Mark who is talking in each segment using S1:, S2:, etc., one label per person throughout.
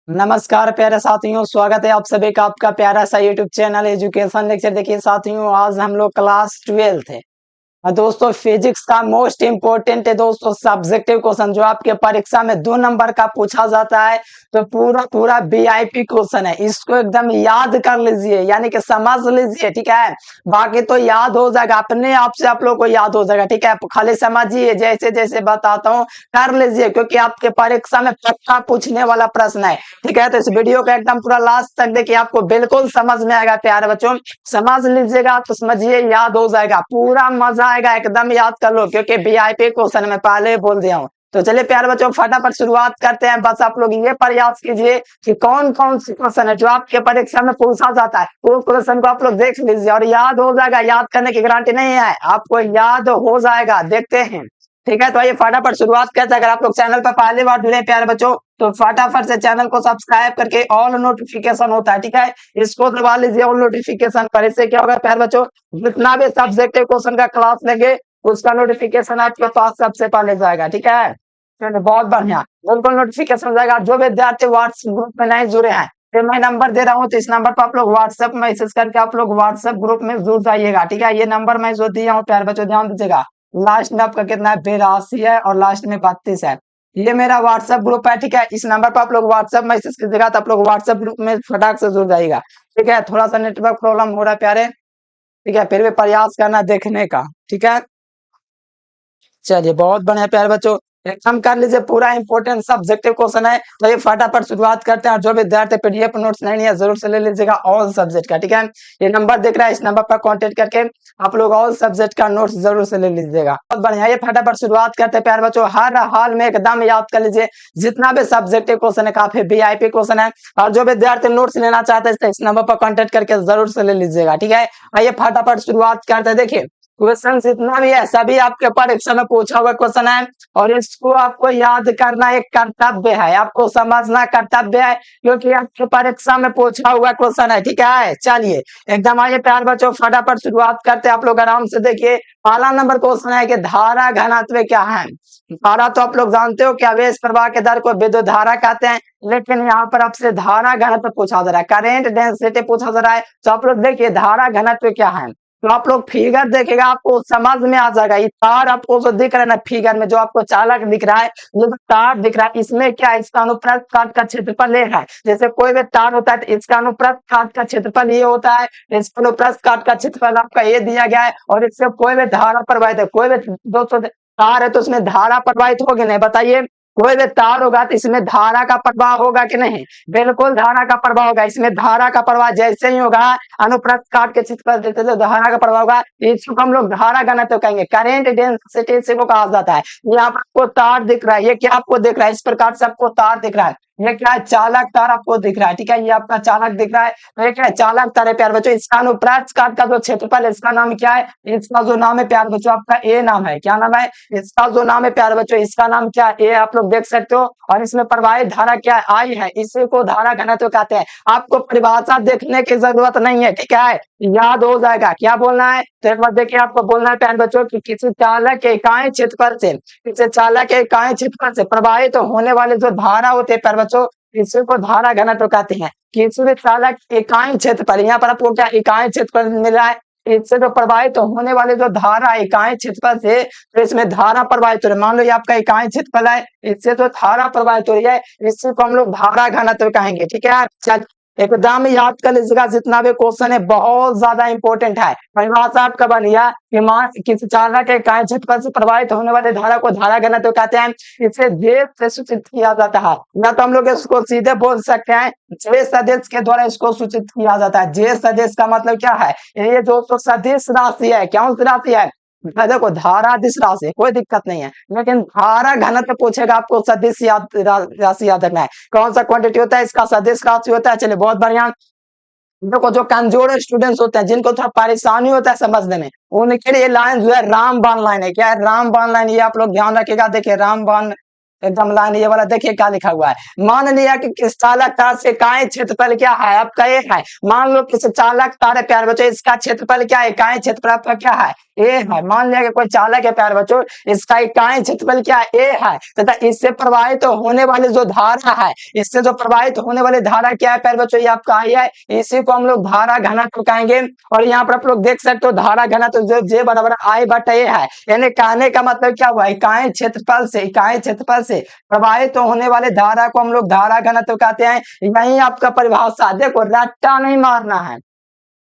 S1: नमस्कार प्यारे साथियों, स्वागत है आप सभी का आपका प्यारा सा यूट्यूब चैनल एजुकेशन लेक्चर। देखिए साथियों, आज हम लोग क्लास 12 है। दोस्तों फिजिक्स का मोस्ट इंपोर्टेंट है दोस्तों सब्जेक्टिव क्वेश्चन, जो आपके परीक्षा में 2 नंबर का पूछा जाता है। तो पूरा पूरा वीआईपी क्वेश्चन है, इसको एकदम याद कर लीजिए, यानी कि समझ लीजिए, ठीक है। बाकी तो याद हो जाएगा, अपने आप से आप लोग को याद हो जाएगा, ठीक है। खाली समझिए, जैसे जैसे बताता हूँ कर लीजिए, क्योंकि आपके परीक्षा में पक्का पूछने वाला प्रश्न है, ठीक है। तो इस वीडियो को एकदम पूरा लास्ट तक देखिए, आपको बिल्कुल समझ में आएगा प्यारे बच्चों। समझ लीजिएगा तो समझिए, याद हो जाएगा, पूरा मजा आएगा, एकदम याद कर लो, क्योंकि वीआईपी क्वेश्चन में पहले ही बोल दिया हूँ। तो चलिए प्यारे बच्चों, फटाफट शुरुआत करते हैं। बस आप लोग ये प्रयास कीजिए कि कौन कौन से क्वेश्चन है जो आपके परीक्षा में पूछा जाता है, वो क्वेश्चन को आप लोग देख लीजिए और याद हो जाएगा। याद करने की गारंटी नहीं है, आपको याद हो जाएगा, देखते हैं, ठीक है। तो आइए फटाफट शुरुआत करते हैं। अगर आप लोग चैनल पर पहली बार जुड़े प्यारे बच्चों, तो फटाफट से चैनल को सब्सक्राइब करके ऑल नोटिफिकेशन होता है, ठीक है, इसको दबा लीजिए ऑल नोटिफिकेशन पर। इससे क्या होगा प्यारे बच्चों, जितना भी सब्जेक्टिव क्वेश्चन का क्लास लेंगे उसका नोटिफिकेशन आपके पास सबसे पहले जाएगा, ठीक है। चलिए बहुत बढ़िया, बिल्कुल नोटिफिकेशन जाएगा। जो विद्यार्थी व्हाट्सएप ग्रुप में नहीं जुड़े हैं, फिर मैं नंबर दे रहा हूँ, तो इस नंबर पर आप लोग व्हाट्सएप मैसेज करके आप लोग व्हाट्सएप ग्रुप में जुड़ जाइएगा, ठीक है। ये नंबर मैं जो दिया हूँ प्यारे बच्चों, ध्यान दीजिएगा। लास्ट में आपका कितना है, 82 है, और लास्ट में 32 है। ये मेरा व्हाट्सएप ग्रुप है, ठीक है। इस नंबर पर आप लोग व्हाट्सएप मैसेज कीजिएगा, तो आप लोग व्हाट्सएप ग्रुप में फटाक से जुड़ जाइएगा, ठीक है। थोड़ा सा नेटवर्क प्रॉब्लम हो रहा है प्यारे, ठीक है, फिर भी प्रयास करना देखने का, ठीक है। चलिए बहुत बढ़िया प्यारे बच्चों, एकदम कर लीजिए, पूरा इंपोर्टेंट सब्जेक्टिव क्वेश्चन है। तो ये फटाफट शुरुआत करते हैं। जो विद्यार्थी पीडीएफ नोट्स नहीं है जरूर से ले लीजिएगा ऑल सब्जेक्ट का, ठीक है। ये नंबर दिख रहा है, इस नंबर पर कांटेक्ट करके आप लोग ऑल सब्जेक्ट का नोट्स जरूर से ले लीजिएगा। बहुत बढ़िया, ये फटाफट शुरुआत करते हैं प्यारे बच्चों। हर हाल में एकदम याद कर लीजिए, जितना भी सब्जेक्टिव क्वेश्चन है काफी वीआईपी क्वेश्चन है। और जो विद्यार्थी नोट्स लेना चाहते हैं इस नंबर पर कॉन्टेक्ट करके जरूर से ले लीजिएगा, ठीक है। आइए फटाफट शुरुआत करते हैं। देखिए क्वेश्चन जितना भी है सभी आपके परीक्षा में पूछा हुआ क्वेश्चन है, और इसको आपको याद करना एक कर्तव्य है, आपको समझना कर्तव्य है, क्योंकि आपके परीक्षा में पूछा हुआ क्वेश्चन है, ठीक है। चलिए एकदम आइए प्यार बच्चों, फटाफट शुरुआत करते हैं। आप लोग आराम से देखिए, पहला नंबर क्वेश्चन है कि धारा घनत्व क्या है। धारा तो आप लोग जानते हो कि आवेश प्रवाह के दर को विद्युत धारा कहते हैं, लेकिन यहाँ पर आपसे धारा घनत्व पूछा जा रहा है, करेंट डेंसिटी पूछा जा रहा है। तो आप लोग देखिए धारा घनत्व क्या है, तो आप लोग फिगर देखेगा आपको समझ में आ जाएगा। ये तार आपको जो दिख रहा है ना फिगर में, जो आपको चालक दिख रहा है, जो तार दिख रहा है, इसमें क्या है, इसका अनुप्रस्थ काट का क्षेत्रफल ले रहा है। जैसे कोई भी तार होता है तो इसका अनुप्रस्थ काट का क्षेत्रफल ये होता है, इसका अनुप्रस्थ काट का क्षेत्रफल आपका ये दिया गया है। और इससे कोई भी धारा प्रवाहित है, कोई भी दोस्तों तार है तो उसमें धारा प्रवाहित होगी नहीं, बताइए। कोई भी तार होगा तो इसमें धारा का प्रवाह होगा कि नहीं, बिल्कुल धारा का प्रवाह होगा। इसमें धारा का प्रवाह जैसे ही होगा, अनुप्रस्थ काट के क्षेत्रफल देते तो धारा का प्रवाह होगा, इसको हम लोग धारा घनत्व कहेंगे, करंट डेंसिटी से वो कहा जाता है। यहाँ पर आपको तार दिख रहा है, ये क्या आपको दिख रहा है, इस प्रकार से आपको तार दिख रहा है, ये क्या है, चालक तार आपको दिख रहा है, ठीक है। ये आपका चालक दिख रहा है, तो ये क्या है, चालक तार है प्यार बच्चों। इसका अनुप्रस्थ काट का जो क्षेत्रफल है, इसका नाम क्या है, इसका जो नाम है प्यार बच्चों आपका ए नाम है, क्या नाम है, इसका जो नाम है प्यार बच्चों, इसका नाम क्या है, ए आप लोग देख सकते हो। और इसमें प्रवाहित धारा क्या है, आई है, इसी को धारा घनत्व कहते हैं। आपको परिभाषा देखने की जरूरत नहीं है, ठीक है, याद हो जाएगा। क्या बोलना है, तो एक बार देखिए, आपको बोलना है प्यार बच्चों कि किसी चालक के इकाई क्षेत्रफल से, किसी चालक के इकाई क्षेत्रफल से प्रवाहित तो होने वाले जो धारा होते हैं प्यार बच्चों, इसी को धारा घनत्व कहते हैं। किसी भी चालक इकाई क्षेत्रफल, यहाँ पर आपको क्या इकाई क्षेत्रफल मिल रहा है, इससे जो प्रवाहित होने वाले जो धारा इकाई क्षेत्रफल से, तो इसमें धारा प्रवाहित हो रही है। मान लो ये आपका इकाई क्षेत्रफल है, इससे जो धारा प्रवाहित हो रही है, इसी को हम लोग धारा घनत्व कहेंगे, ठीक है। चल एकदम याद कर लीजिएगा, जितना भी क्वेश्चन है बहुत ज्यादा इंपॉर्टेंट है। परिभाषा आपका बन गया कि मान किसी चालक के इकाई क्षेत्रफल से प्रवाहित होने वाले धारा को धारा घनत्व कहते हैं। इसे जे से सूचित किया जाता है, या तो हम लोग इसको सीधे बोल सकते हैं जे सदिश के द्वारा इसको सूचित किया जाता है। जे सदिश का मतलब क्या है, ये जो तो सदिश राशि है, क्या राशि है, देखो धारा दिश राशि, कोई दिक्कत नहीं है, लेकिन धारा घनत्व पूछेगा आपको सदिश राशि याद रखना है। कौन सा क्वांटिटी होता है, इसका सदिश राशि होता है। चलिए बहुत बढ़िया, देखो जो कमजोर स्टूडेंट्स होते हैं, जिनको थोड़ा परेशानी होता है समझने में, उनके लिए लाइन जो है रामबाण लाइन है, क्या है, रामबाण लाइन, ये आप लोग ध्यान रखिएगा। देखिए रामबाण एकदम लाइन ये वाला देखिए क्या लिखा हुआ है। मान लिया कि किस चालक तार से इकाई क्षेत्रफल क्या है, आपका ए है। मान लो किसी चालक तार है प्यारे बच्चों, इसका क्षेत्रफल क्या है, इकाई क्षेत्रफल आपका क्या है, ए है। मान लिया कि कोई चालक है प्यारे बच्चों, इसका इकाई क्षेत्रफल क्या है, ए है, तथा इससे प्रवाहित तो होने वाली जो धारा है, इससे जो प्रवाहित होने वाली धारा क्या है प्यारे बच्चों, ये आपका आई है। इसी को हम लोग धारा घनत्व कहेंगे। और यहाँ पर आप लोग देख सकते हो धारा घनत्व जो जे बराबर आई बटा ए है। यानी कहने का मतलब क्या हुआ, इकाई क्षेत्रफल से प्रवाहित तो होने वाले धारा को हम लोग धारा घनत्व कहते हैं। यही आपका परिभाषा, देखो रट्टा नहीं मारना है।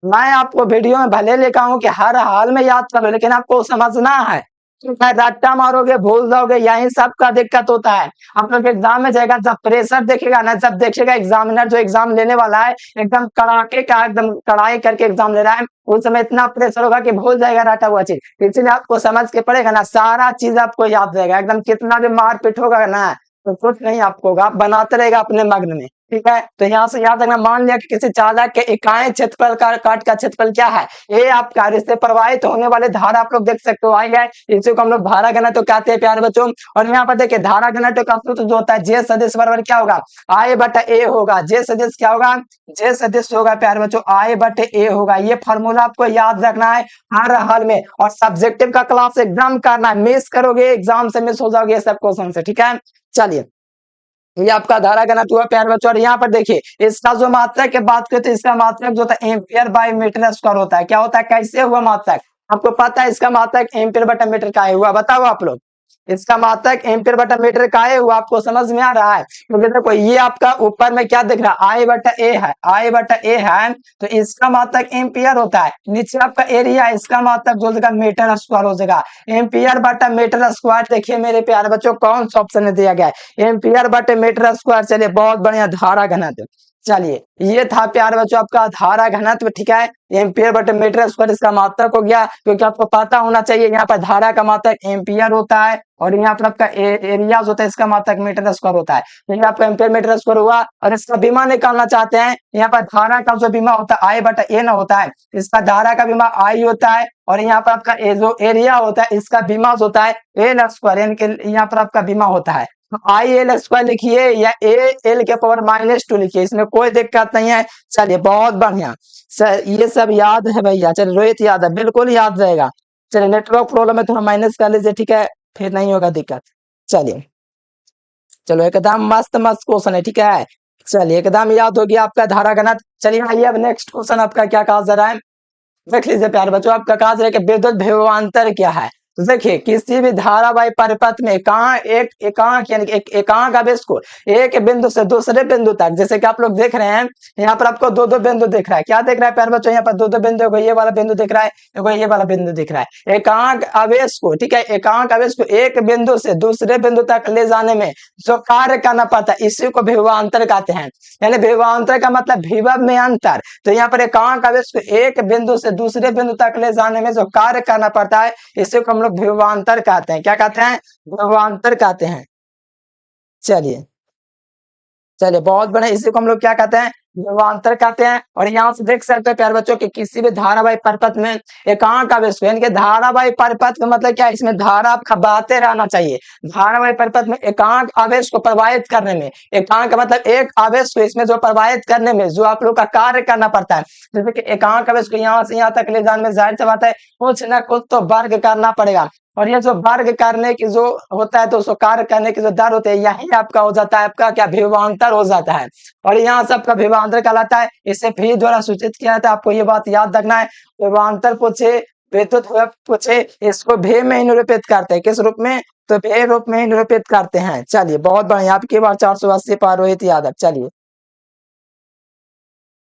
S1: मैं आपको वीडियो में भले लिखा हूं कि हर हाल में याद करो, लेकिन आपको समझना है। रट्टा मारोगे भूल जाओगे, यही सबका दिक्कत होता है। आप लोग एग्जाम में जाएगा, जब प्रेशर देखेगा ना, जब देखेगा एग्जामिनर जो एग्जाम लेने वाला है एकदम कड़ाके का, एकदम कड़ाई करके एग्जाम ले रहा है, उस समय इतना प्रेशर होगा कि भूल जाएगा रटा हुआ चीज। इसलिए आपको समझ के पड़ेगा ना, सारा चीज आपको याद रहेगा। एकदम कितना भी मारपीट होगा ना तो कुछ नहीं आपको होगा, बनाते रहेगा अपने मग्न में। ठीक है, तो यहाँ से याद रखना। मान लिया कि किसी चालक के इकाई क्षेत्रफल का काट का क्षेत्रफल क्या है, ये आपका इससे प्रवाहित होने वाले धारा आप लोग देख सकते हो आई है। इसी को हम लोग धारा घनत्व कहते हैं प्यारे बच्चों। और यहाँ पर देखिए धारा घनत्व का सूत्र जो होता है, जे सदिश बराबर क्या होगा, आई बटा ए होगा। जे सदिश क्या होगा, जे सदिश होगा प्यारे बच्चों आई बटे ए होगा। ये फॉर्मूला आपको याद रखना है हर हाल में। और सब्जेक्टिव का क्लास एकदम करना है, मिस करोगे एग्जाम से मिस हो जाओगे ये सब क्वेश्चन से। ठीक है, चलिए ये आपका धारा घनत्व हुआ प्यारे बच्चों। और यहाँ पर देखिए इसका जो मात्रक की बात करें तो इसका मात्रक जो होता है एम्पियर बाय मीटर स्क्वायर होता है। क्या होता है, कैसे हुआ मात्रक, आपको पता है इसका मात्रक एम्पियर बटा मीटर का हुआ, बताओ आप लोग। इसका मात्रक एम्पियर बटा मीटर का हुआ, आपको समझ में आ रहा है। क्योंकि देखो ये आपका ऊपर में क्या दिख रहा है, आई बटा ए है, आई बटा ए है, तो इसका मात्रक एम्पियर होता है। नीचे आपका एरिया, इसका मात्रक जो होगा मीटर स्क्वायर हो जाएगा। एम्पियर बटा मीटर स्क्वायर देखिए मेरे प्यारे बच्चों कौन सा ऑप्शन में दिया गया है, एम्पियर बटे मीटर स्क्वायर। चलिए बहुत बढ़िया, धारा घनत्व। चलिए ये था प्यारे बच्चों आपका धारा घनत्व। ठीक है, एम्पियर बटे मीटर स्क्वायर इसका मात्रक हो गया। क्योंकि आपको पता होना चाहिए यहाँ पर धारा का मात्रक एम्पियर होता है और यहाँ पर आपका एरिया होता है, इसका मात्रक मीटर स्क्वायर होता है। तो ये आपका एम्पियर मीटर स्क्वायर हुआ। और इसका बीमा निकालना चाहते हैं, यहाँ पर धारा का जो बीमा होता है आई बटा ए ना होता है, इसका धारा का बीमा आई होता है। और यहाँ पर आपका जो एरिया होता है इसका बीमा होता है एल स्क्वायर, यानी कि यहाँ पर आपका बीमा होता है आई एल स्क्वायर लिखिए या ए एल के पावर -2 लिखिए, इसमें कोई दिक्कत नहीं है। चलिए बहुत बढ़िया सर, ये सब याद है भैया। चलिए रोहित याद है, बिल्कुल याद रहेगा। चलिए नेटवर्क प्रॉब्लम है, थोड़ा माइनस कर लीजिए, ठीक है, फिर नहीं होगा दिक्कत। चलिए चलो एकदम मस्त मस्त क्वेश्चन है। ठीक है, चलिए एकदम याद हो गया आपका धारा घनत्व। चलिए आइए अब नेक्स्ट क्वेश्चन आपका क्या कहा जा रहा है, देख लीजिए प्यारे बच्चों। आपका कहा जा रहा है कि विद्युत विभवांतर क्या है। तो देखिए किसी भी धारावाही परिपथ में एकांक यानी एकांक आवेश को एक बिंदु से दूसरे बिंदु तक, जैसे कि आप लोग देख रहे हैं यहाँ पर आपको दो दो बिंदु दिख रहा है। क्या दिख रहा है प्यारे बच्चों, यहाँ पर दो दो बिंदु, ये वाला बिंदु दिख रहा है, ये वाला बिंदु दिख रहा है। एकांक आवेश को, ठीक है, एकांक आवेश को एक बिंदु से दूसरे बिंदु तक ले जाने में जो कार्य करना पड़ता है इसी को विभवांतर कहते हैं। यानी विभवांतर का मतलब विभव में अंतर। तो यहाँ पर एकांक आवेश को एक बिंदु से दूसरे बिंदु तक ले जाने में जो कार्य करना पड़ता है इसी को हम लोग विभवांतर कहते हैं। क्या कहते हैं, विभवांतर कहते हैं। चलिए चलिए बहुत बढ़िया, इसी को हम लोग क्या कहते हैं, विभवांतर कहते हैं। और यहाँ से देख सकते हैं प्यारे बच्चों कि किसी भी धारावाही परिपथ में एकांक आवेश, यानी कि धारावाही परिपथ का मतलब क्या है, इसमें धारा आपका बहते रहना चाहिए। धारावाही परिपथ में एकांक आवेश को प्रवाहित करने में, एकांक मतलब एक आवेश को इसमें जो प्रवाहित करने में जो आप लोग का कार्य करना पड़ता है, जैसे कि एकांक आवेश को यहाँ से यहाँ तक ले जाने में जाहिर सी बात है कुछ ना कुछ तो वर्ग करना पड़ेगा। और ये जो वर्ग करने की जो होता है तो उसको कार्य करने की जो दर होती है यही आपका हो जाता है, आपका क्या विभवांतर हो जाता है। और यहाँ से आपका विभवांतर कहलाता है। इसे भी द्वारा सूचित किया जाता है, आपको ये बात याद रखना है। विभवांतर पूछे, विद्युत पूछे, इसको भी में ही निरूपित करते हैं। किस रूप में, तो भी रूप में ही निरूपित करते हैं। चलिए बहुत बढ़िया, आपकी बार 480 पार रोहित यादव। चलिए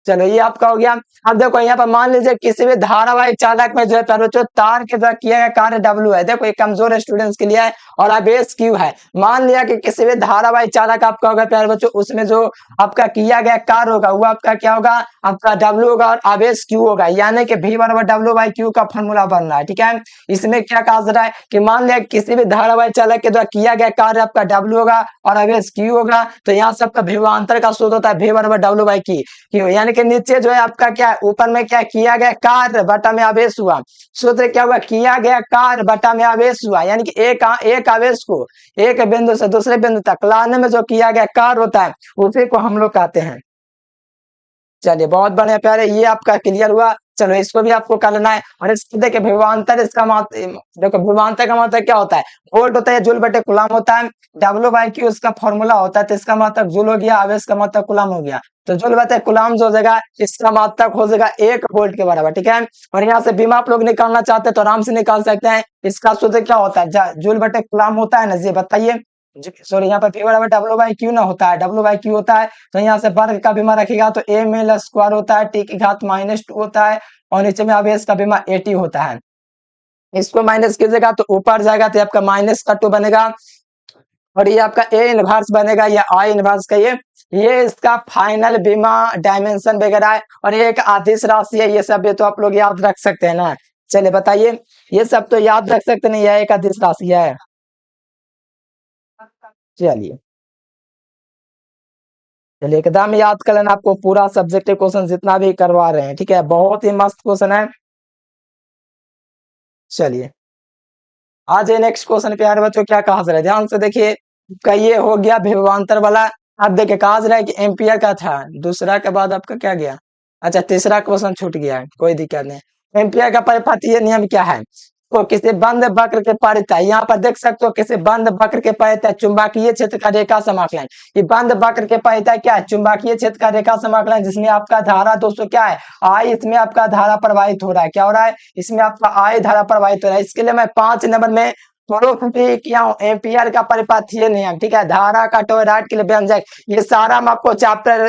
S1: चलो ये आपका हो गया। अब देखो यहाँ पर मान लीजिए किसी भी धारावाही चालक में जो है बच्चों तार के द्वारा किया गया कार्य W है। देखो ये कमजोर स्टूडेंट्स के लिए है और आवेश Q है। मान लिया कि किसी भी धारावाही चालक आपका होगा प्यारे बच्चों, उसमें जो आपका किया गया कार्य होगा वो आपका क्या होगा, आपका W होगा और आवेश Q होगा। यानी कि V बराबर W/Q का फॉर्मूला बन रहा है। ठीक है, इसमें क्या कहा जा रहा है कि मान लिया किसी भी धारावाही चालक के द्वारा किया गया कार्य आपका W होगा और आवेश Q होगा। तो यहाँ सबका विभवांतर का सूत्र होता है V बराबर W/Q, यानी कि नीचे जो है आपका क्या है, ऊपर में क्या किया गया कार्य बटा में आवेश हुआ। सूत्र क्या हुआ, किया गया कार्य बटा में आवेश हुआ, यानी कि एक आवेश को एक बिंदु से दूसरे बिंदु तक लाने में जो किया गया कार्य होता है उसी को हम लोग कहते हैं। चलिए बहुत बढ़िया प्यारे, ये आपका क्लियर हुआ। चलो इसको भी आपको करना है। और इसको देखिए विभवांतर, इसका देखो विभवांतर का मतलब क्या होता है, वोल्ट होता है, जूल बटे कूलम होता है। W/Q इसका फॉर्मूला होता है, तो इसका मतलब जूल हो गया, आवेश का मतलब कूलम हो गया। तो जूल बटे कूलम जो हो जाएगा, इसका मतलब हो जाएगा 1 वोल्ट के बराबर, ठीक है। और यहाँ से बीमा आप लोग निकालना चाहते हैं तो आराम से निकाल सकते हैं। इसका सूत्र क्या होता है, जूल बटे कूलम होता है ना, ये बताइए। सॉरी, यहाँ पर P बराबर W/Q ना होता है, W/Q होता है। तो यहाँ से वर्ग का बीमा रखेगा तो ml² होता है, t की घात -2 होता है। और नीचे में आवेश का बीमा 80 होता है। इसको माइनस कीजिएगा तो ऊपर जाएगा तो आपका -2 बनेगा। और ये आपका A इनवर्स बनेगा या I इनवर्स का ये इसका फाइनल बीमा डायमेंशन वगैरह है। और ये एक आदिश राशि है, ये सब ये तो आप लोग याद रख सकते हैं ना। चलिए बताइए, ये सब तो याद रख सकते नहीं, यह एक आदिश राशि है। चलिए चलिए एकदम याद कर लेना, आपको पूरा सब्जेक्टिव क्वेश्चन जितना भी करवा रहे हैं, ठीक है, बहुत ही मस्त क्वेश्चन है। चलिए आज ये नेक्स्ट क्वेश्चन प्यारे बच्चों, क्या कहा जा रहा है, ध्यान से देखिए। का ये हो गया विभवांतर वाला। अब देखिए कहा जा रहा है कि एम्पियर का था, दूसरा के बाद आपका क्या गया, अच्छा तीसरा क्वेश्चन छूट गया है, कोई दिक्कत नहीं। एम्पियर का परिपथीय नियम क्या है, तो किसी बंद वक्र के परितः, यहाँ पर देख सकते हो किसी बंद वक्र के परितः चुंबकीय क्षेत्र का रेखा समाकलन। ये बंद वक्र के परितः क्या है, चुंबकीय क्षेत्र का रेखा समाकलन, जिसमें आपका धारा दोस्तों क्या है, आई, इसमें आपका धारा प्रवाहित हो रहा है, क्या हो रहा है, इसमें आपका आई धारा प्रवाहित हो रहा है। इसके लिए मैं 5 नंबर में प्रूफ भी किया हूं, एम्पियर का परिपथीय नियम, ठीक है, धारा का टॉयराइड के लिए व्यंजक, ये सारा हम आपको चैप्टर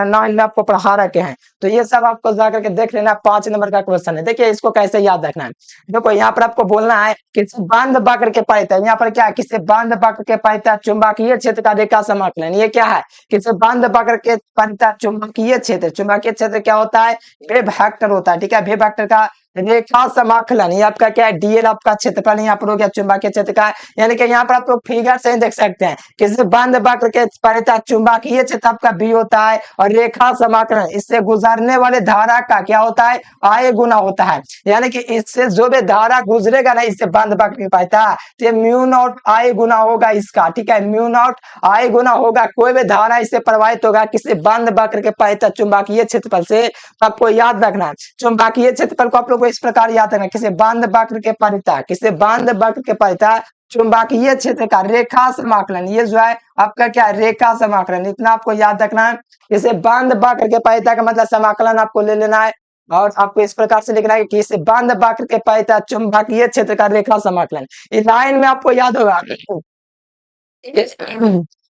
S1: 9 में आपको पढ़ा रखे हैं। तो ये सब आपको जाकर के देख लेना, 5 नंबर का क्वेश्चन है। देखिए इसको कैसे याद रखना है, देखो यहाँ पर आपको बोलना है किसी बंद वक्र के परितः, यहाँ पर क्या है, किसी बंद वक्र के परितः चुंबकीय क्षेत्र का रेखा समाकलन, ये क्या है, किसी बंद वक्र के परितः चुंबकीय क्षेत्र, चुंबकीय क्षेत्र क्या होता है, वेव वेक्टर होता है, ठीक है, वेव वेक्टर का रेखा समाकलन, ये आपका क्या है, डीएल आपका क्षेत्रफल यहाँ पर हो गया चुंबकीय क्षेत्र का। यानी कि यहाँ पर आप लोग फिगर से देख सकते हैं, किसी बंद वक्र के परितः चुंबकीय क्षेत्र आपका बी होता है, और रेखा समाकलन इससे गुजरने वाले धारा का क्या होता है, आई गुना होता है। यानी कि इससे जो भी धारा गुजरेगा ना इससे बंद वक्र के परितः, तो म्यू नॉट आई गुना होगा इसका, ठीक है, म्यू नॉट आई गुना होगा, कोई भी धारा इससे प्रवाहित होगा किसी बंद वक्र के परितः चुंबकीय क्षेत्रफल से। तो आपको याद रखना है चुंबकीय क्षेत्रफल को आप लोग इस प्रकार याद रखना, किसी बंद वक्र के परितः, किसी बंद वक्र के परितः चुंबकीय क्षेत्र का रेखा समाकलन, ये जो है आपका क्या है, रेखा समाकलन, इतना आपको याद रखना है। किसी बंद वक्र के परितः का मतलब समाकलन आपको ले लेना है। और आपको इस प्रकार से लिखना है कि किसी बंद वक्र के परितः चुंबकीय क्षेत्र का रेखा समाकलन, इस लाइन में आपको याद होगा।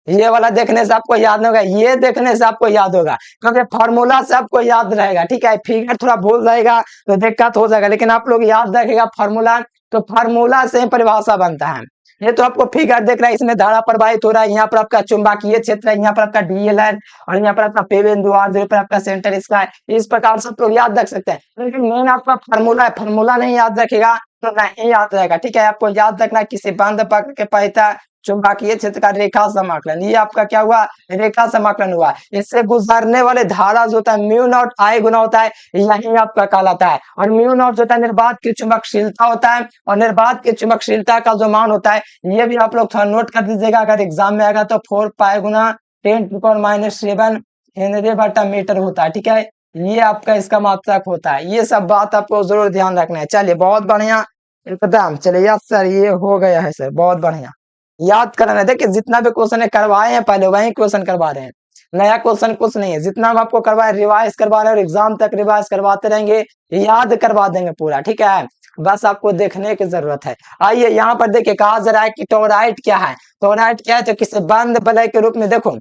S1: ये वाला देखने से आपको याद नहीं होगा, ये देखने से आपको याद होगा, क्योंकि फॉर्मूला से आपको याद रहेगा, ठीक है, फिगर थोड़ा भूल जाएगा तो दिक्कत हो जाएगा, लेकिन आप लोग याद रखेगा फॉर्मूला, तो फॉर्मूला से परिभाषा बनता है। ये तो आपको फिगर देख रहा है, इसमें धारा प्रवाहित हो रहा है, यहाँ पर आपका चुंबकीय क्षेत्र है, यहाँ पर आपका डीएल है, और यहाँ पर आपका पे बिंदु r0 पर आपका सेंटर इसका है। इस प्रकार से आप लोग याद रख सकते हैं, लेकिन मेन आपका फॉर्मूला है, फॉर्मूला नहीं याद रखेगा तो नहीं याद रहेगा, ठीक है। आपको याद रखना किसी बंद वक्र के परितः चुंबकीय क्षेत्र का रेखा समाकलन, ये आपका क्या हुआ, रेखा समाकलन हुआ। इससे गुजरने वाले धारा जो होता है म्यू नॉट आई गुना होता है, यही आपका कहलाता है। और म्यू नॉट जो होता है निर्वात की चुंबकशीलता होता है, और निर्वात की चुंबकशीलता का जो मान होता है ये भी आप लोग थोड़ा नोट कर दीजिएगा, अगर एग्जाम में आएगा तो 4 पाई गुना 10⁻⁷ हेनरी बटा मीटर होता है, ठीक है, ये आपका इसका मात्रक होता है। ये सब बात आपको जरूर ध्यान रखना है। चलिए बहुत बढ़िया, एकदम चलिए, यस सर ये हो गया है सर, बहुत बढ़िया, याद करना। देखिए जितना भी क्वेश्चन करवाए हैं पहले वही क्वेश्चन करवा रहे हैं, नया क्वेश्चन कुछ नहीं है, जितना हम आपको करवाए रिवाइज करवा रहे हैं और एग्जाम तक रिवाइज करवाते रहेंगे, याद करवा देंगे पूरा, ठीक है, बस आपको देखने की जरूरत है। आइए यहाँ पर देखिए कहा जा रहा है कि टॉराइड क्या है, टॉराइड क्या है, तो किसी बंद वलय के रूप में, देखो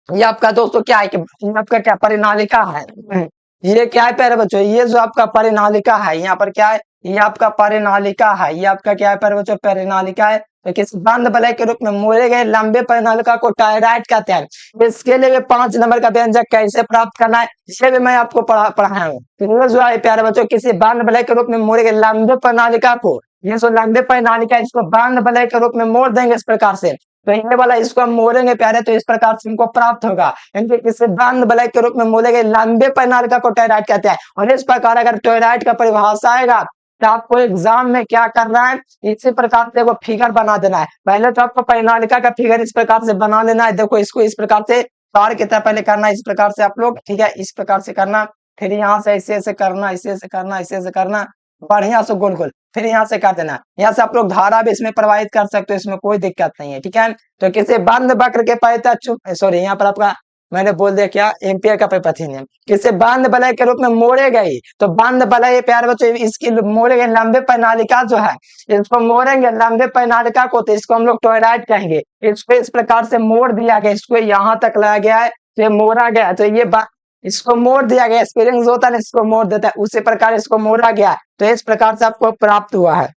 S1: ये आपका दोस्तों क्या है कि आपका क्या परिनालिका है, ये क्या है प्यारे बच्चों, ये जो आपका परिनालिका है, यहाँ पर क्या है, ये आपका परिनालिका है, ये आपका क्या है प्यारे बच्चों, परिनालिका है। तो किसी बंद वलय के रूप में मोड़े गए लंबे परिनालिका को टॉराइड कहते हैं। इसके लिए 5 नंबर का व्यंजक कैसे प्राप्त करना है, इसे भी मैं आपको पढ़ाया हूँ। तो जो है प्यारे बच्चों, किसी बंद वलय के रूप में मोड़े गए लंबे परिनालिका को, ये जो लंबे परिनालिका इसको बंद वलय के रूप में मोड़ देंगे इस प्रकार से, तो ये वाला इसको हम मोड़ेंगे प्यारे तो इस प्रकार से हमको प्राप्त होगा, यानी कि इसे बंद वलय के रूप में मोड़ेंगे, लंबे प्रणालिका को टोरॉइड कहते हैं। और इस प्रकार अगर टोरॉइड का परिभाषा आएगा तो आपको एग्जाम में क्या करना है, इसी प्रकार से वो फिगर बना देना है। पहले तो आपको परिणालिका का फिगर इस प्रकार से बना लेना है, देखो इसको इस प्रकार से तार की तरह पहले करना है, इस प्रकार से आप लोग, ठीक है, इस प्रकार से करना, फिर यहाँ से ऐसे ऐसे करना, ऐसे ऐसे करना, ऐसे ऐसे करना, बढ़िया से गोल गोल, फिर यहाँ से कर देना। यहाँ से आप लोग धारा भी इसमें प्रवाहित कर सकते हो, इसमें कोई दिक्कत नहीं है, ठीक है। तो किसी बंद वक्र के परितः, सॉरी यहाँ पर आपका मैंने बोल दिया क्या, एम्पियर का परिपथी नियम, किसे बंद वलय के रूप में मोड़े गई, तो बंद वलय प्यारे बच्चों इसकी मोड़े गए लंबे प्रणालिका जो है, इसको मोड़ेंगे लंबे प्रणालिका को, तो इसको हम लोग टोरॉइड कहेंगे। इसको इस प्रकार से मोड़ दिया गया, इसको यहाँ तक लाया गया है, तो ये मोड़ा गया, तो ये इसको मोड़ दिया गया, स्प्रिंग होता है इसको मोड़ देता है, उसी प्रकार इसको मोड़ा गया, तो इस प्रकार से आपको प्राप्त हुआ है।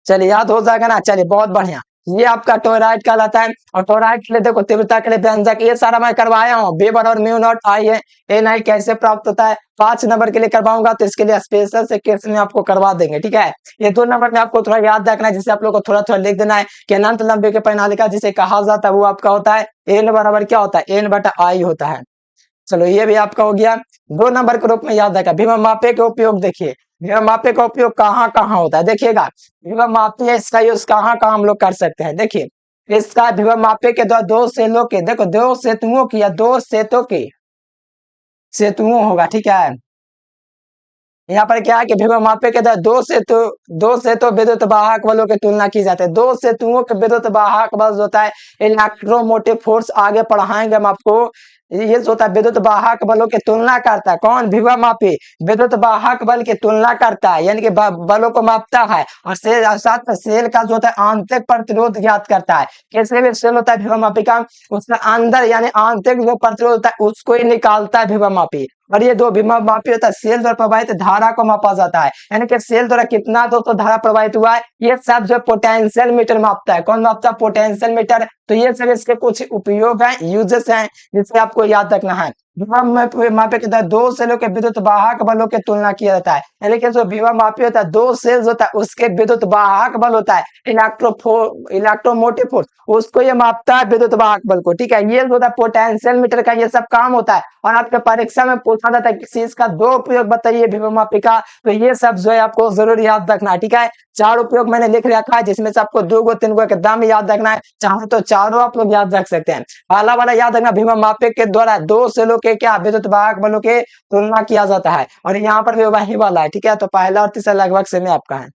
S1: चलिए याद हो जाएगा ना, चलिए बहुत बढ़िया, ये आपका टोरॉइड कहलाता है। और टोरॉइड के लिए देखो तीव्रता के लिए व्यंजक ये सारा मैं करवाया हूँ, वेबर और म्यू नॉट आई है, एन आई कैसे प्राप्त होता है, 5 नंबर के लिए करवाऊंगा तो इसके लिए स्पेशल से केस में आपको करवा देंगे, ठीक है। ये 2 नंबर में आपको थोड़ा याद रखना है, जिसे आप लोग को थोड़ा थोड़ा लिख देना है कि अनंत लंबे के प्रणालिका जिसे कहा जाता है वो आपका होता है एन बराबर क्या होता है, एन बटा आई होता है। चलो ये भी आपका हो गया। 2 नंबर के रूप में याद रखा, भीम मापे के उपयोग देखिए, भीम मापे का उपयोग कहाँ कहाँ होता है, देखिएगा भीम मापे इसका यूज कहाँ कहाँ हम लोग कर सकते हैं। देखिए इसका भीम मापे के द्वारा दो सेलों के, देखो दो सेतुओं की या दो सेतों की, सेतुओं होगा, ठीक है। यहाँ पर क्या है कि भीम मापे के द्वारा दो सेतु विद्युत वाहक बलों की तुलना की जाती है। दो सेतुओं के विद्युत वाहक बल जो होता है इलेक्ट्रोमोटिव फोर्स, आगे पढ़ाएंगे हम आपको, ये जो होता है विद्युत वाहक बलों की तुलना करता है, कौन, भीम मापी विद्युत वाहक बल की तुलना करता है, यानी कि बलों को मापता है। और साथ में सेल का जो होता है आंतरिक प्रतिरोध ज्ञात करता है, कैसे भी सेल होता है भीम मापी का, उसका अंदर यानी आंतरिक जो प्रतिरोध होता है उसको ही निकालता है भीम मापी। और ये दो भीम मापी होता है, सेल द्वारा प्रवाहित धारा को मापा जाता है, यानी कि सेल द्वारा कितना दोस्तों धारा प्रवाहित हुआ है, ये सब जो पोटेंशियल मीटर मापता है, कौन मापता है, पोटेंशियल मीटर। तो ये सब इसके कुछ उपयोग है, यूजेस हैं, जिसे आपको याद रखना है। भीम मापे के तहत दो सेलों के विद्युत वाहक बलों की तुलना किया जाता है, यानी कि जो भीम मापी होता है दो सेल्स होता है उसके विद्युत वाहक बल होता है इलेक्ट्रोमोटिव फोर्स, उसको ये मापता है विद्युत वाहक बल को, ठीक है। ये जो होता है पोटेंशियल मीटर का ये सब काम होता है। और आपके परीक्षा में पूछा जाता है किसी इसका 2 उपयोग बताइए भीम मापी का, तो ये सब जो है आपको जरूर याद रखना है, ठीक है। 4 उपयोग मैंने लिख रखा है, जिसमें से आपको 2 3 एकदम याद रखना है, चाहे तो चारों आप लोग याद रख सकते हैं। पहला वाला याद रखना, भीम मापे के द्वारा दो सेलों के क्या विद्युत वाहक बलों के तुलना किया जाता है, और यहाँ पर भी वही वाला है, ठीक है। तो पहला और तीसरा लगभग सेम आपका है।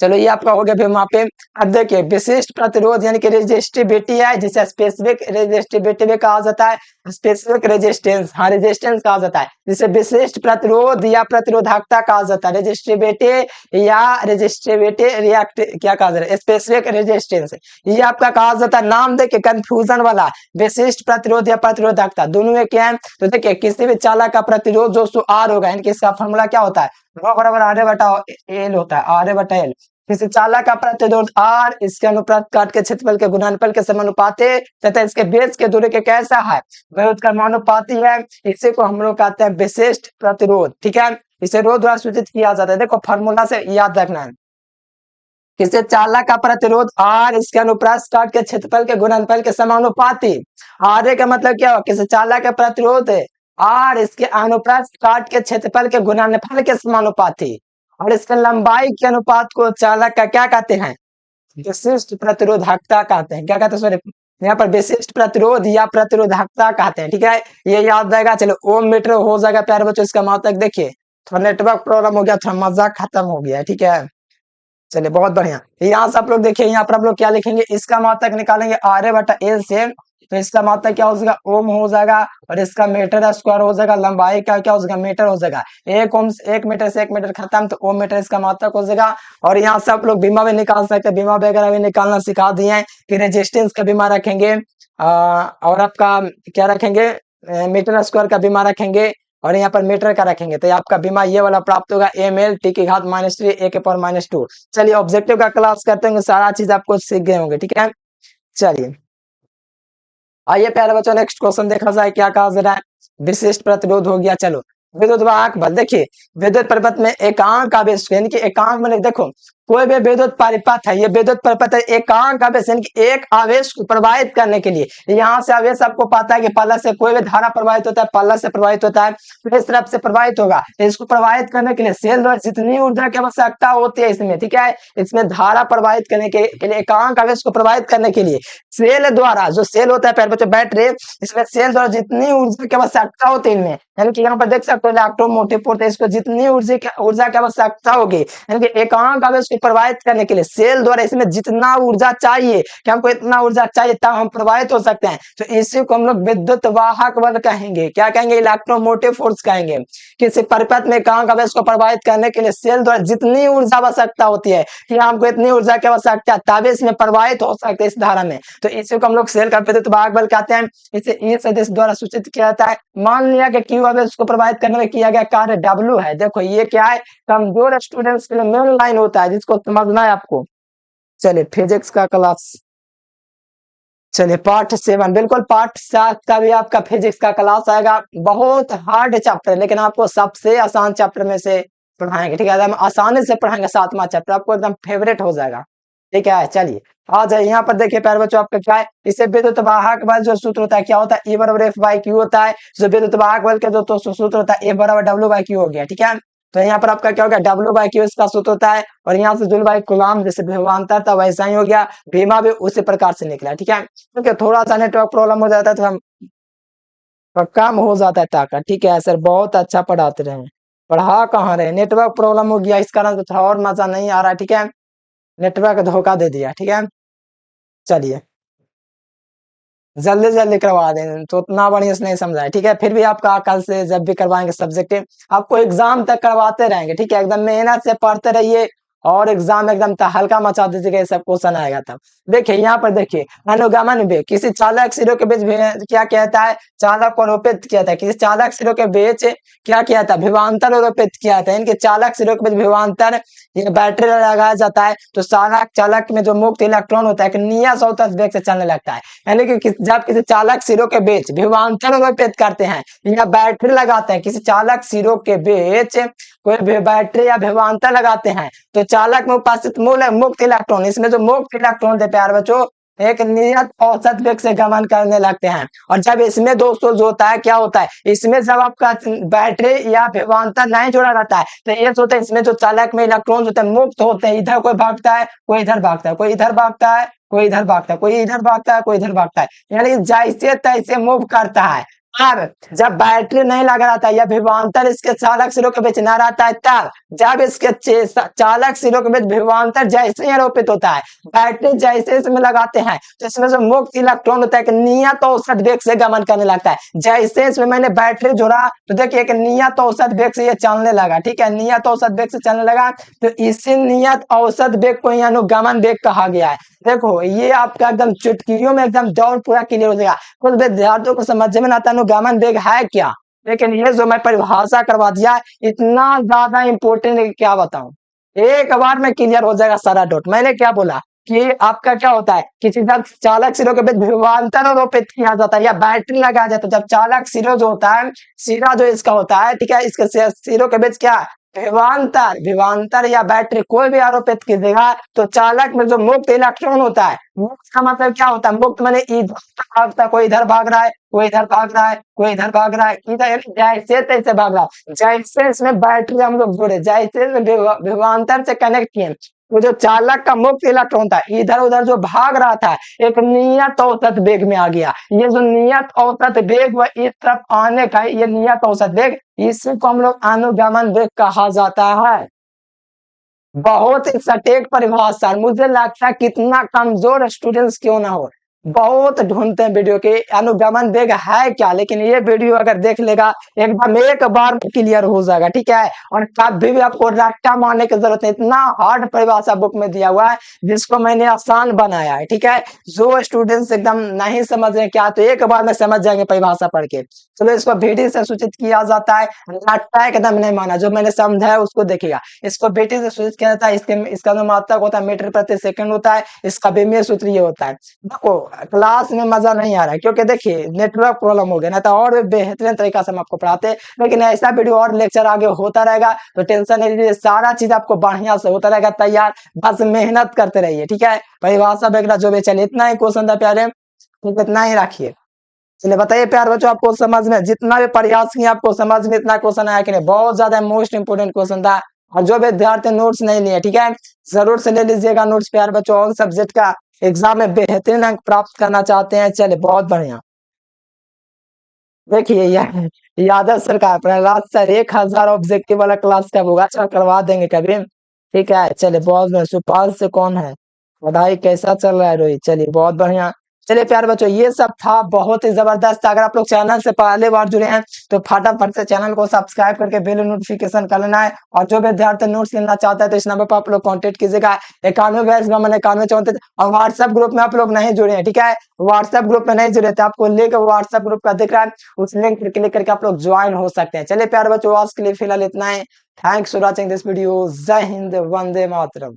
S1: चलो ये आपका हो गया भीम मापे। अब देखिए विशिष्ट प्रतिरोध यानी कि रेजिस्टिविटी है, जिसे स्पेसिफिक रेजिस्टिविटी भी कहा जाता है, स्पेसिफिक रेजिस्टेंस, हाँ रेजिस्टेंस कहा जाता है, जिसे विशिष्ट प्रतिरोध या प्रतिरोधकता कहा जाता है, रेजिस्टिविटी या रेजिस्टिविटी रिएक्ट क्या कहा जाता है, स्पेसिफिक रेजिस्टेंस, ये आपका कहा जाता है। नाम देखिए कंफ्यूजन वाला, विशिष्ट प्रतिरोध या प्रतिरोधकता दोनों में क्या है, तो देखिए किसी भी चालक का प्रतिरोध जो आर होगा, यानी कि इसका फॉर्मूला क्या होता है, रो बराबर आर बटा एल होता है, आर बटा एल। किसी चालक का प्रतिरोध आर इसके अनुप्रस्थ काट के क्षेत्रफल के गुणनफल के समानुपाती तथा इसके बेस के दूरी के कैसा है, वह कर्मानुपाती है, इसी को हम लोग कहते हैं विशिष्ट प्रतिरोध, ठीक है। इसे रो द्वारा सूचित किया जाता है, देखो फॉर्मूला से याद रखना है, किसी चालक का प्रतिरोध आर इसके अनुप्रस्थ काट के क्षेत्रफल के गुणनफल के समानुपाती, आर का मतलब क्या हो, किसी चालक का प्रतिरोध आर इसके अनुप्रस्थ काट के क्षेत्रफल के गुणनफल के समानुपाती, और इसके लंबाई के अनुपात को चालक का क्या कहते हैं, विशिष्ट प्रतिरोधकता कहते हैं, क्या कहते हैं, सॉरी यहाँ पर विशिष्ट प्रतिरोध या प्रतिरोधकता कहते हैं, ठीक है। ये याद रहेगा। चलो ओम मीटर हो जाएगा प्यारे बच्चों, इसका मात्रक देखिए, थोड़ा नेटवर्क प्रॉब्लम हो गया, थोड़ा मजाक खत्म हो गया, ठीक है। चलिए बहुत बढ़िया, यहाँ से आप लोग देखिए, यहाँ पर आप लोग क्या लिखेंगे, इसका मात्रक निकालेंगे आर बटा एल से, तो इसका मात्रक क्या हो जाएगा, ओम हो जाएगा, और इसका मीटर स्क्वायर हो जाएगा, लंबाई का क्या हो जाएगा, मीटर हो जाएगा, 1 ओम 1 मीटर से 1 मीटर खत्म, तो ओम मीटर इसका मात्रक हो जाएगा। और यहाँ से आप लोग बीमा भी निकाल सकते हैं, बीमा वगैरह भी निकालना सिखा दिए हैं कि रेजिस्टेंस का बीमा रखेंगे, और आपका क्या रखेंगे, मीटर स्क्वायर का बीमा रखेंगे, और यहाँ पर मीटर का रखेंगे, तो आपका बीमा ये वाला प्राप्त होगा ml t की घात -3 a के पावर -2। चलिए ऑब्जेक्टिव का क्लास करते हैं, सारा चीज आपको सीख गए होंगे, ठीक है। चलिए आइए प्यारे बच्चों नेक्स्ट क्वेश्चन देखा जाए, क्या कहा जा रहा है, विशिष्ट प्रतिरोध हो गया। चलो विद्युत वाहक बल, देखिए विद्युत परिपथ में एकांक आवेश यानी कि एकांक में देखो कोई भी विद्युत परिपथ है, ये विद्युत परिपथ है एकांक आवेश यानी कि एक आवेश को प्रवाहित करने के लिए, यहाँ से आवेश आपको पता है कि पल्लस से कोई भी धारा प्रवाहित होता है, पल्लस से प्रवाहित होता है, तो इस तरफ से प्रवाहित होगा। तो इसको प्रवाहित करने के लिए सेल द्वारा जितनी ऊर्जा की आवश्यकता होती है इसमें, ठीक है, इसमें धारा प्रवाहित करने के लिए एकांक आवेश को प्रवाहित करने के लिए सेल द्वारा, जो सेल होता है प्यारे बच्चों बैटरी, इसमें सेल द्वारा जितनी ऊर्जा की आवश्यकता होती है इनमें, यानी कि यहाँ पर देख सकते हो इलेक्ट्रोमोटिव पोर्ट है, इसको जितनी ऊर्जा की आवश्यकता होगी यानी कि एकांक आवेश को प्रवाहित करने के लिए सेल द्वारा इसमें जितना ऊर्जा चाहिए कि हमको इतना ऊर्जा चाहिए तब हम प्रवाहित हो सकते हैं, तो इसी को हम लोग विद्युत वाहक बल कहेंगे। क्या कहेंगे? इलेक्ट्रोमोटिव फोर्स कहेंगे। किसी परिपथ में एकांक आवेश को प्रवाहित करने के लिए सेल द्वारा जितनी ऊर्जा आवश्यकता होती है कि हमको इतनी ऊर्जा की आवश्यकता है तब इसमें प्रवाहित हो सकते हैं इस धारा में, तो इसी को हम लोग सेल का विद्युत वाहक बल कहते हैं। इसे ई सदिश द्वारा सूचित किया जाता है। मान लिया कि क्यू आवेश को प्रवाहित करने में किया गया कार्य डब्ल्यू है। देखो ये क्या है, कमजोर स्टूडेंट्स के लिए मेन लाइन होता है जिसको समझना है आपको। चलिए फिजिक्स का क्लास, चलिए पार्ट 7, बिल्कुल पार्ट 7 का भी आपका फिजिक्स का क्लास आएगा। बहुत हार्ड चैप्टर लेकिन आपको सबसे आसान चैप्टर में से पढ़ाएंगे, ठीक है, एकदम आसानी से पढ़ाएंगे। 7वां चैप्टर आपको एकदम फेवरेट हो जाएगा, ठीक है। चलिए आ जाए यहाँ पर, देखिए प्यारे बच्चों आपका क्या है, इससे विद्युत वाहक बल जो सूत्र होता है क्या होता है, E बराबर F बाई क्यू होता है। जो विद्युत वाहक बल के जो सूत्र होता है F बराबर W बाई क्यू हो गया, ठीक है। तो यहाँ पर आपका क्या हो गया, W बाई क्यू इसका सूत्र होता है, और यहाँ से जूल बाई कूलम्ब जैसे विभवांतर था वैसा ही हो गया, भीमा भी उसी प्रकार से निकला, ठीक है। क्योंकि थोड़ा सा नेटवर्क प्रॉब्लम हो जाता है तो हम कम हो जाता है ताकत, ठीक है सर, बहुत अच्छा पढ़ाते रहे, पढ़ा कहाँ रहे, नेटवर्क प्रॉब्लम हो गया इस कारण तो थोड़ा और मजा नहीं आ रहा है, ठीक है, नेटवर्क धोखा दे दिया, ठीक है। चलिए जल्दी जल्दी करवा दें तो उतना बढ़िया से नहीं समझाए, ठीक है। फिर भी आपका कल से जब भी करवाएंगे सब्जेक्ट आपको एग्जाम तक करवाते रहेंगे, ठीक है, एकदम मेहनत से पढ़ते रहिए और एग्जाम एकदम हल्का मचा दीजिएगा, ये सब क्वेश्चन आएगा तब। देखिए यहाँ पर देखिए, अनुगमन वेग किसी चालक सिरों के बीच क्या कहता है, चालक को आरोपित किया था, किसी चालक सिरों के बीच क्या किया था, विभवांतर आरोपित किया था। इनके चालक सिरों के बीच विभवांतर ये बैटरी लगाया जाता है, तो चालक में जो मुक्त इलेक्ट्रॉन होता है एक नियत सौतस वेग से चलने लगता है। यानी कि जब किसी चालक सिरों के बीच विभवांतर आरोपित करते हैं या बैटरी लगाते हैं, किसी चालक सिरों के बीच कोई बैटरी या विभवांतर लगाते हैं तो चालक में उपस्थित मूल मुक्त इलेक्ट्रॉन, इसमें जो मुक्त इलेक्ट्रॉन थे प्यारे बच्चों एक नियत औसत वेग से गमन करने लगते हैं। और जब इसमें दोस्तों जो होता है क्या होता है, इसमें जब आपका बैटरी या विभवांतर नहीं जोड़ा रहता है तो ये होता है इसमें जो चालक में इलेक्ट्रॉन होते हैं मुक्त होते हैं, इधर कोई भागता है कोई इधर भागता है, कोई इधर भागता है कोई इधर भागता है, कोई इधर भागता है कोई इधर भागता है, यानी जैसे तैसे मूव करता है। अब जब बैटरी नहीं लगा रहता है या विभवांतर इसके चालक सिरों के बीच न रहता है तब जब इसके चालक सिरों के बीच विभवांतर जैसे ही आरोपित होता है, बैटरी जैसे इसमें लगाते हैं तो इसमें जो मुक्त इलेक्ट्रॉन होता है एक नियत औसत वेग से गमन करने लगता है। जैसे इसमें मैंने बैटरी जोड़ा तो देखिए एक नियत औसत वेग से ये चलने लगा, ठीक है, नियत औसत वेग से चलने लगा, तो इसी नियत औसत वेग को अनुगमन वेग कहा गया है। देखो ये आपका एकदम चुटकियों में एकदम डाउट पूरा क्लियर हो जाएगा। कुछ विद्यार्थियों को समझ में आता अनुगमन वेग है क्या, लेकिन ये जो मैं परिभाषा करवा दिया इतना ज्यादा इंपॉर्टेंट है क्या बताऊं, एक बार में क्लियर हो जाएगा सारा डाउट। मैंने क्या बोला कि आपका क्या होता है, किसी जब चालक सिरों के बीच विभवांतर आरोपित किया जाता है या बैटरी लगाया जाता है, जब चालक सिरों जो होता है सिरा जो इसका होता है, ठीक है, इसके सिरों के बीच क्या विभवांतर या बैटरी कोई भी आरोपित कीजिएगा तो चालक में जो मुक्त इलेक्ट्रॉन होता है, मुक्त का मतलब क्या होता है, मुक्त माने इधर भागता है, कोई इधर भाग रहा है कोई इधर भाग रहा है कोई इधर भाग रहा है, इधर जैसे तैसे भाग रहा है। जैसे इसमें बैटरी हम लोग जोड़े, जैसे विभवांतर से कनेक्ट किए तो जो चालक का मुक्त इलेक्ट्रॉन था इधर उधर जो भाग रहा था एक नियत औसत वेग में आ गया। ये जो नियत औसत वेग व इस तरफ आने का ये नियत औसत वेग, इसी को हम लोग अनुगमन वेग कहा जाता है। बहुत ही सटीक परिभाषा, मुझे लगता है कितना कमजोर स्टूडेंट्स क्यों ना हो बहुत ढूंढते हैं वीडियो के अनुगमन वेग है क्या, लेकिन ये वीडियो अगर देख लेगा एकदम एक बार क्लियर हो जाएगा, ठीक है। और कभी भी आपको रट्टा मारने की जरूरत नहीं, इतना हार्ड परिभाषा बुक में दिया हुआ है जिसको मैंने आसान बनाया है, ठीक है। जो स्टूडेंट्स एकदम नहीं समझ रहे क्या तो एक बार में समझ जाएंगे परिभाषा पढ़ के। चलो इसको VT से सूचित किया जाता है, रट्टा एकदम नहीं माना, जो मैंने समझा है उसको देखिएगा। इसको VT से सूचित किया जाता है, इसका जो मात्रक होता है मीटर प्रति सेकंड होता है, इसका विमीय सूत्र ये होता है। देखो क्लास में मजा नहीं आ रहा है, क्योंकि देखिए नेटवर्क प्रॉब्लम हो गया ना, तो और भी बेहतरीन तरीका से हम आपको पढ़ाते हैं। लेकिन ऐसा वीडियो और लेक्चर आगे होता रहेगा, तो टेंशन नहीं लीजिए, सारा चीज आपको बढ़िया से होता रहेगा तैयार। बस मेहनत करते रहिए, ठीक है। परिभाषा वगैरह जो भी, चलिए इतना ही क्वेश्चन था प्यारे, ठीक है, इतना ही रखिए। चलिए बताइए प्यार बच्चों, आपको समझ में जितना भी प्रयास किया आपको समझ में इतना क्वेश्चन आया कि नहीं? बहुत ज्यादा मोस्ट इंपोर्टेंट क्वेश्चन था। और जो विद्यार्थी नोट्स नहीं लिए, ठीक है, जरूर से ले लीजिएगा नोट्स प्यार बच्चों। और सब्जेक्ट का एग्जाम में बेहतरीन अंक प्राप्त करना चाहते हैं, चलिए बहुत बढ़िया। देखिए यादव सरकार प्रहलाद सर 1,000 ऑब्जेक्टिव वाला क्लास कब होगा? अच्छा करवा देंगे कभी, ठीक है। चलिए बहुत बढ़िया। सुपाल से कौन है? पढ़ाई कैसा चल रहा है रोहित? चलिए बहुत बढ़िया। चलिए प्यार बच्चों, ये सब था, बहुत ही जबरदस्त। अगर आप लोग चैनल से पहले बार जुड़े हैं तो फटाफट से चैनल को सब्सक्राइब करके बेल नोटिफिकेशन कर लेना है। और जो विद्यार्थी नोट्स लेना चाहता है तो इस नंबर पर आप लोग कांटेक्ट कीजिएगा, 91 92 91 94। और व्हाट्सएप ग्रुप में आप लोग नहीं जुड़े हैं, ठीक है, व्हाट्सएप ग्रुप में नहीं जुड़े तो आपको लिंक व्हाट्सएप ग्रुप का दिख रहा है, उस लिंक पर क्लिक करके आप लोग ज्वाइन हो सकते हैं। चलिए प्यार बच्चों, आज के लिए फिलहाल इतना है। Thanks for watching this video. जय हिंद, वंदे मातरम।